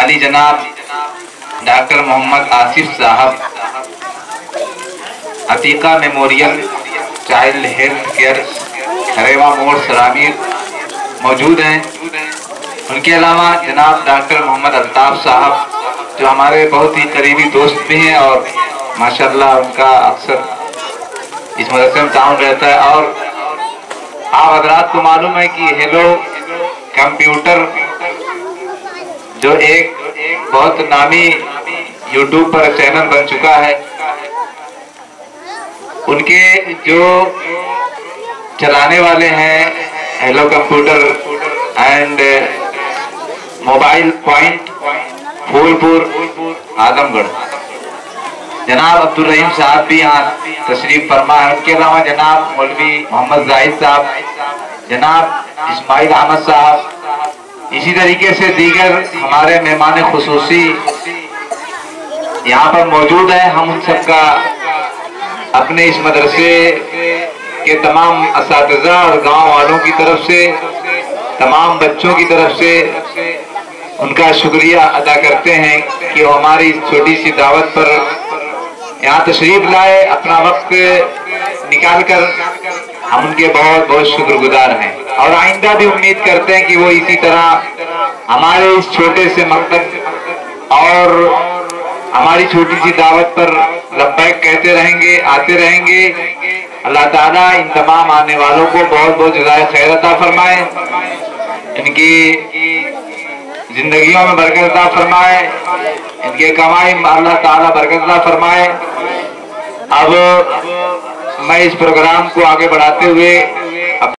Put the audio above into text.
आली जनाब डॉक्टर मोहम्मद आसिफ साहब Atika memorial child health care Khareva मोड़ सरामीर मौजूद हैं। उनके अलावा जनाब डॉक्टर मोहम्मद अल्ताफ साहब जो हमारे बहुत ही करीबी दोस्त भी हैं और माशाल्लाह उनका अक्सर इस मदरसे में ताउन रहता है। और आप हजरात को मालूम है कि हेलो कंप्यूटर जो एक बहुत नामी यूट्यूब पर चैनल बन चुका है, उनके जो चलाने वाले हैं hello computer and mobile point Phulpur Azamgarh, जनाब अब्दुल रहीम साहब भी यहाँ तशरीफ फरमा है। उनके अलावा जनाब मौलवी मोहम्मद जाहिद साहब, जनाब इस्माइल अहमद साहब, इसी तरीके से दीगर हमारे मेहमान खुसूसी यहाँ पर मौजूद हैं। हम उन सबका अपने इस मदरसे के तमाम असातिज़ा और गांव वालों की तरफ से, तमाम बच्चों की तरफ से उनका शुक्रिया अदा करते हैं कि वो हमारी इस छोटी सी दावत पर यहाँ तशरीफ लाए, अपना वक्त निकाल कर। हम उनके बहुत बहुत शुक्रगुजार हैं और आइंदा भी उम्मीद करते हैं कि वो इसी तरह हमारे इस छोटे से मकसद और हमारी छोटी सी दावत पर लब्बैक कहते रहेंगे, आते रहेंगे। अल्लाह ताला इन तमाम आने वालों को बहुत बहुत जज़ाए खैर अता फरमाए, इनकी जिंदगियों में बरकत अता फरमाए, इनके कमाई में अल्लाह ताला बरकत अता फरमाए। अब मैं इस प्रोग्राम को आगे बढ़ाते हुए